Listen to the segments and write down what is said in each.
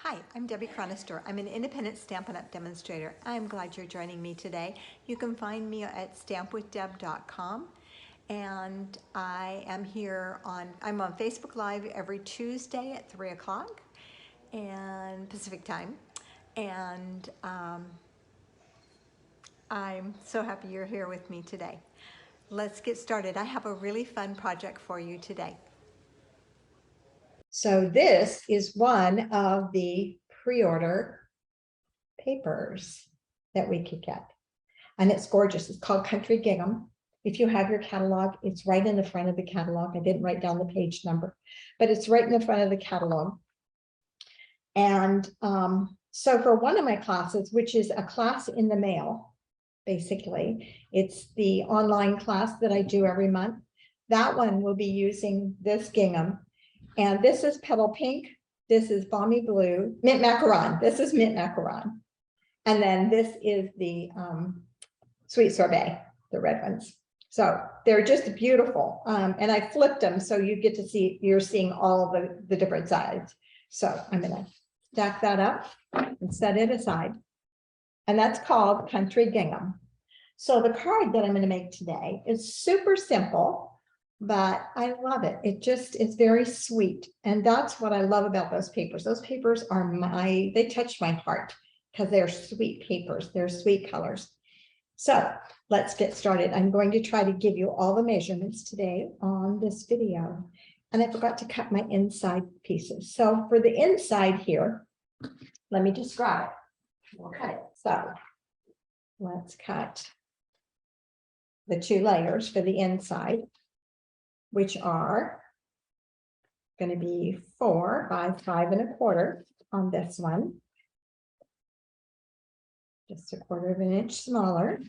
Hi, I'm Debbie Chronister. I'm an independent Stampin' Up! Demonstrator. I'm glad you're joining me today. You can find me at stampwithdeb.com, and I am here I'm on Facebook Live every Tuesday at 3 o'clock and Pacific time, and I'm so happy you're here with me today. Let's get started. I have a really fun project for you today. So this is one of the pre-order papers that we could get, and it's gorgeous. It's called Country Gingham. If you have your catalog, it's right in the front of the catalog. I didn't write down the page number, but it's right in the front of the catalog. And so for one of my classes, which is a class in the mail, basically, it's the online class that I do every month. That one will be using this gingham, and this is petal pink. This is balmy blue, mint macaron. This is mint macaron. And then this is the sweet sorbet, the red ones. So they're just beautiful. And I flipped them so you get to see, you're seeing all the different sides. So I'm gonna stack that up and set it aside. And that's called Country Gingham. So the card that I'm gonna make today is super simple, but I love it. It just is very sweet. And that's what I love about those papers. Those papers are they touch my heart because they're sweet papers. They're sweet colors. So let's get started. I'm going to try to give you all the measurements today on this video. And I forgot to cut my inside pieces. So for the inside here, let me just grab it. We'll cut it. So let's cut the 2 layers for the inside, which are going to be 4 by 5 1/4 on this one. Just 1/4 of an inch smaller.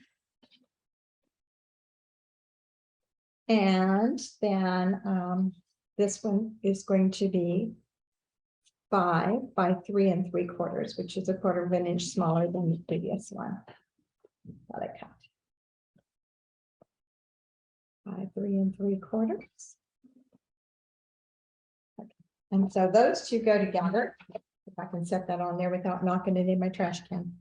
And then this one is going to be 5 by 3 3/4, which is 1/4 of an inch smaller than the previous one that I cut. 5 3 3/4. Okay. And so those two go together. If I can set that on there without knocking it in my trash can.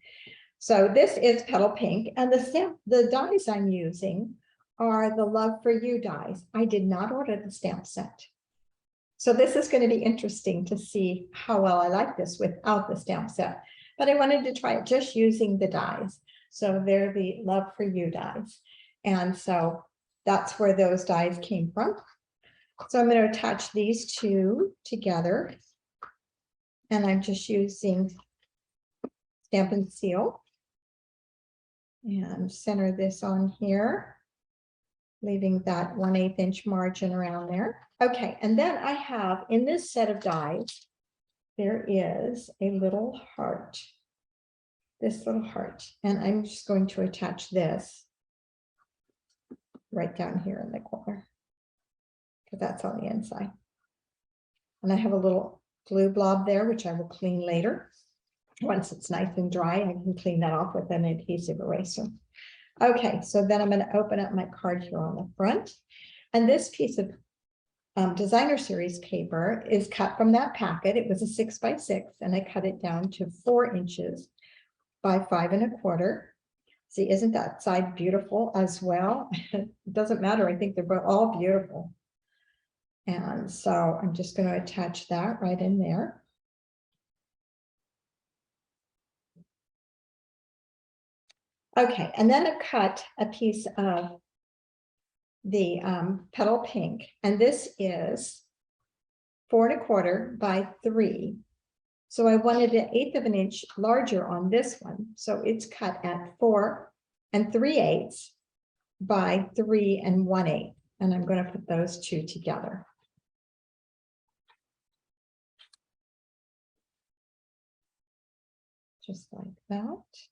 So this is petal pink, and the dies I'm using are the Love for You dies. I did not order the stamp set. So this is going to be interesting to see how well I like this without the stamp set. But I wanted to try it just using the dies. So they're the Love for You dies. And so that's where those dies came from. So I'm going to attach these two together. And I'm just using Stampin' Seal. And center this on here, leaving that 1/8 inch margin around there. Okay, and then I have in this set of dies, there is a little heart, this little heart, and I'm just going to attach this right down here in the corner, because that's on the inside. And I have a little glue blob there, which I will clean later. Once it's nice and dry, I can clean that off with an adhesive eraser. Okay, so then I'm going to open up my card here on the front. And this piece of designer series paper is cut from that packet. It was a 6 by 6, and I cut it down to 4 inches by 5 1/4. See, isn't that side beautiful as well? It doesn't matter. I think they're all beautiful. And so I'm just going to attach that right in there. Okay, and then I've cut a piece of the petal pink, and this is 4 1/4 by 3. So I wanted an 1/8 of an inch larger on this one. So it's cut at 4 3/8 by 3 1/8. And I'm going to put those two together. Just like that.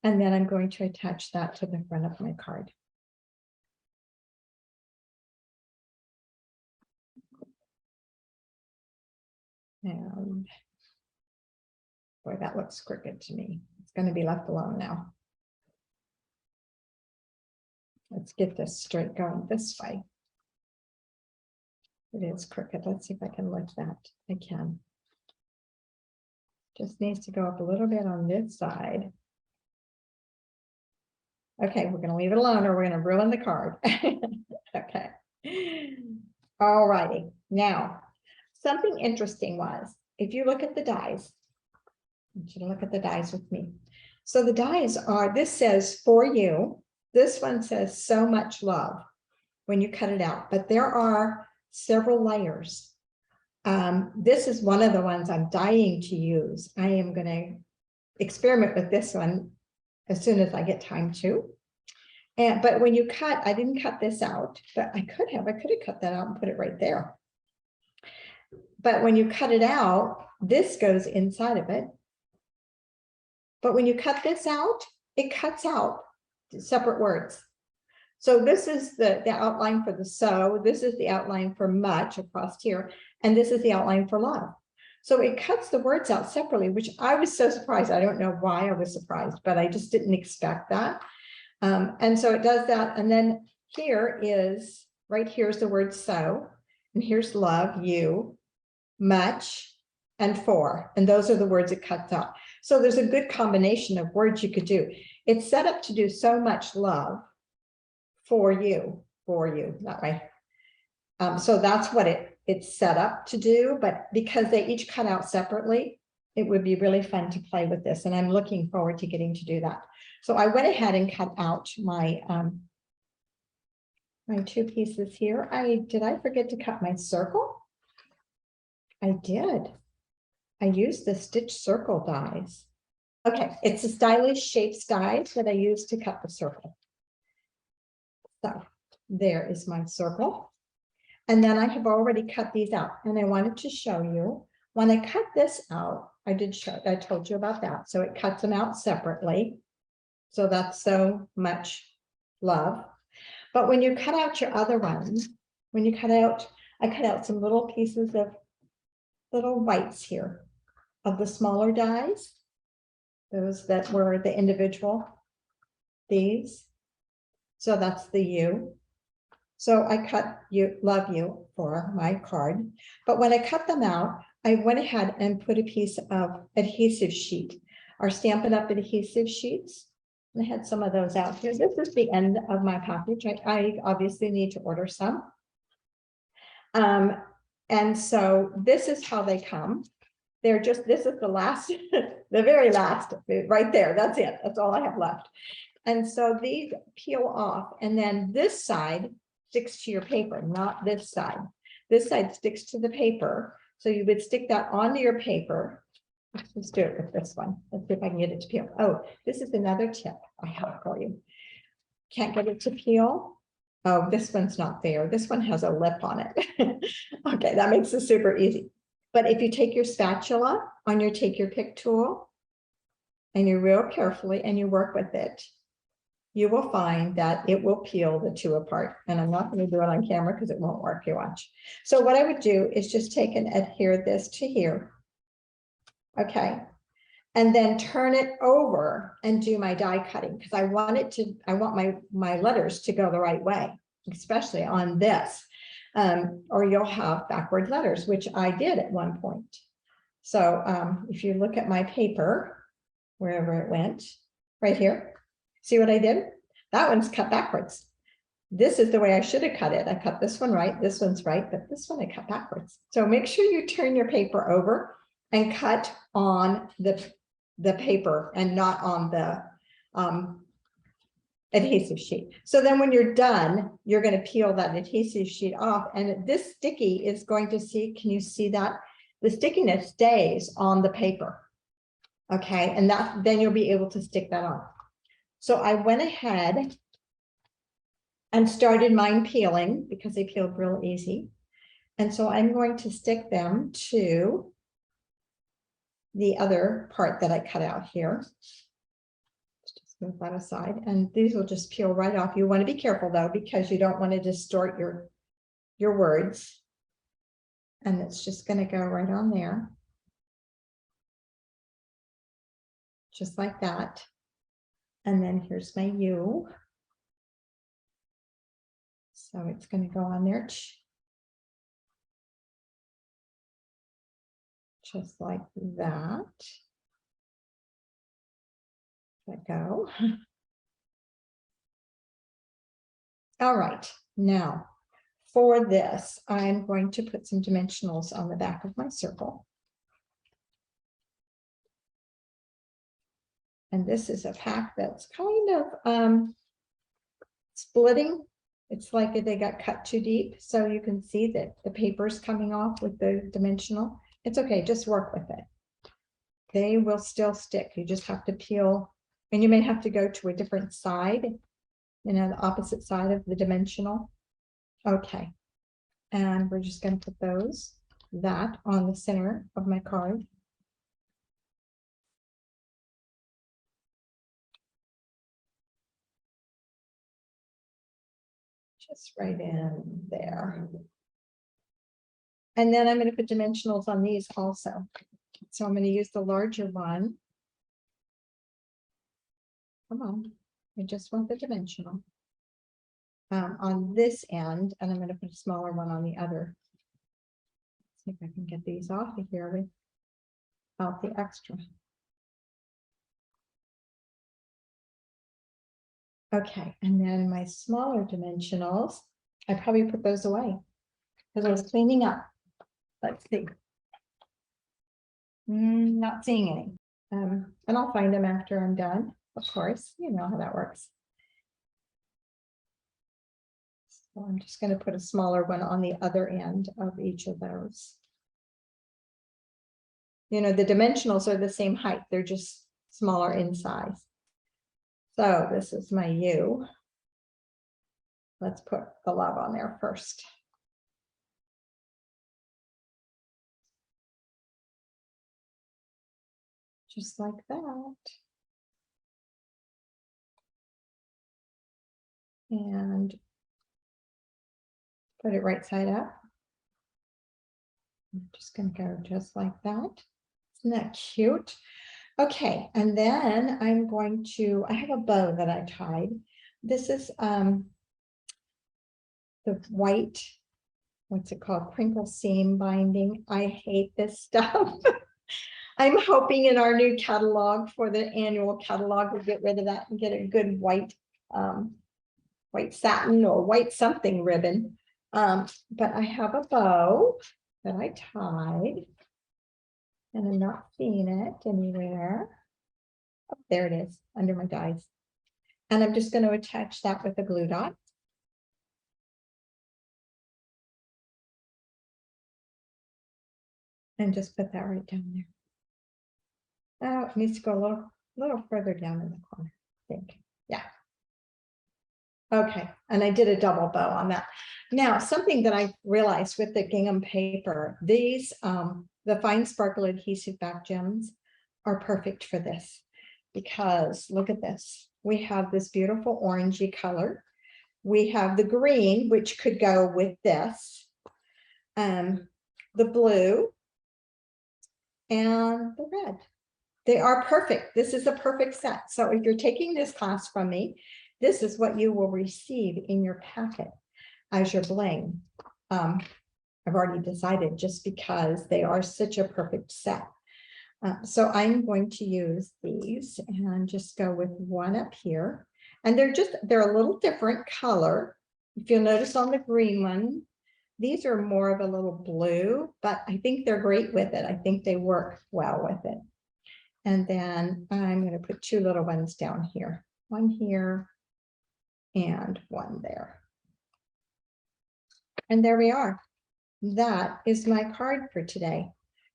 And then I'm going to attach that to the front of my card. And boy, that looks crooked to me. It's going to be left alone now. Let's get this straight going this way. It is crooked. Let's see if I can lift that. I can. Just needs to go up a little bit on this side. Okay, we're going to leave it alone or we're going to ruin the card. Okay. All righty. Now, something interesting was, if you look at the dies, I want you to look at the dies with me. So the dies are, this says for you. This one says so much love when you cut it out, but there are several layers. This is one of the ones I'm dying to use. I am going to experiment with this one as soon as I get time to. But when you cut, I didn't cut this out, but I could have cut that out and put it right there. But when you cut it out, this goes inside of it. But when you cut this out, it cuts out separate words. So this is the outline for the so, this is the outline for much across here, and this is the outline for love. So it cuts the words out separately, which I was so surprised. I don't know why I was surprised, but I just didn't expect that. And so it does that. And then here is, right here's the word so, and here's love, you, much, and for. And those are the words it cuts out. So there's a good combination of words you could do. It's set up to do so much love for you, that way. So that's what it's set up to do, but because they each cut out separately, it would be really fun to play with this. And I'm looking forward to getting to do that. So I went ahead and cut out my, my two pieces here. Did I forget to cut my circle? I did. I used the stitch circle dies. Okay, it's the stylish shapes dies that I used to cut the circle. So there is my circle. And then I have already cut these out, and I wanted to show you when I cut this out, I told you about that. So it cuts them out separately. So that's so much love. But when you cut out your other ones, when you cut out, I cut out some little pieces of little whites here of the smaller dies, those that were the individual, these. So that's the you. So I cut you, love you for my card. But when I cut them out, I went ahead and put a piece of adhesive sheet, our Stampin' Up! Adhesive sheets. I had some of those out here. This is the end of my package. I obviously need to order some. And so this is how they come. They're just, this is the last, the very last, right there. That's it. That's all I have left. And so these peel off, and then this side sticks to your paper, not this side. This side sticks to the paper. So you would stick that onto your paper. Let's do it with this one. Let's see if I can get it to peel. Oh, this is another tip I have for you. Can't get it to peel. Oh, this one's not there. This one has a lip on it. Okay, that makes it super easy. But if you take your spatula on your take your pick tool and you real carefully and you work with it, you will find that it will peel the two apart. And I'm not going to do it on camera because it won't work. You watch. So what I would do is just take and adhere this to here. Okay. And then turn it over and do my die cutting because I want it to, I want my letters to go the right way, especially on this. Or you'll have backward letters, which I did at one point. So if you look at my paper, wherever it went, right here, see what I did? That one's cut backwards. This is the way I should have cut it. I cut this one right, this one's right, but this one I cut backwards. So make sure you turn your paper over and cut on the paper and not on the adhesive sheet. So then when you're done, you're going to peel that adhesive sheet off, and this sticky is going to see, can you see that? The stickiness stays on the paper. Okay, and that then you'll be able to stick that on. So I went ahead and started mine peeling because they peeled real easy. And so I'm going to stick them to the other part that I cut out here. Just move that aside, and these will just peel right off. You want to be careful though, because you don't want to distort your words. And it's just going to go right on there. Just like that. And then here's my U. So it's going to go on there just like that. Let go. All right, now for this, I'm going to put some dimensionals on the back of my circle. And this is a pack that's kind of splitting. It's like they got cut too deep. So you can see that the paper's coming off with the dimensional. It's okay, just work with it. They will still stick. You just have to peel, and you may have to go to a different side, you know, the opposite side of the dimensional. Okay. And we're just going to put that on the center of my card. Just right in there. And then I'm going to put dimensionals on these also. So I'm going to use the larger one. Come on, I just want the dimensional on this end, and I'm going to put a smaller one on the other. See if I can get these off of here without the extra. Okay, and then my smaller dimensionals, I probably put those away because I was cleaning up. Let's see. Not seeing any. And I'll find them after I'm done, of course. You know how that works. So I'm just going to put a smaller one on the other end of each of those. You know, the dimensionals are the same height. They're just smaller in size. So this is my U. Let's put the love on there first. Just like that. And put it right side up. I'm just going to go just like that. Isn't that cute? Okay, and then I'm going to, I have a bow that I tied. This is the white, what's it called? Crinkle seam binding. I hate this stuff. I'm hoping in our new catalog for the annual catalog, we'll get rid of that and get a good white, white satin or white something ribbon. But I have a bow that I tied, and I'm not seeing it anywhere. Oh, there it is, under my dies. And I'm just going to attach that with a glue dot. And just put that right down there. Oh, it needs to go a little further down in the corner, I think. Yeah. Okay, and I did a double bow on that. Now, something that I realized with the gingham paper, these, the fine sparkle adhesive back gems are perfect for this, because look at this. We have this beautiful orangey color. We have the green, which could go with this, the blue, and the red. They are perfect. This is a perfect set. So if you're taking this class from me, this is what you will receive in your packet as your bling. I've already decided, just because they are such a perfect set. So I'm going to use these and just go with one up here. And they're a little different color. If you'll notice on the green one, these are more of a little blue, but I think they're great with it. I think they work well with it. And then I'm going to put two little ones down here, one here and one there. And there we are. That is my card for today.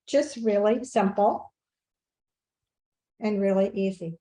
Just really simple and really easy.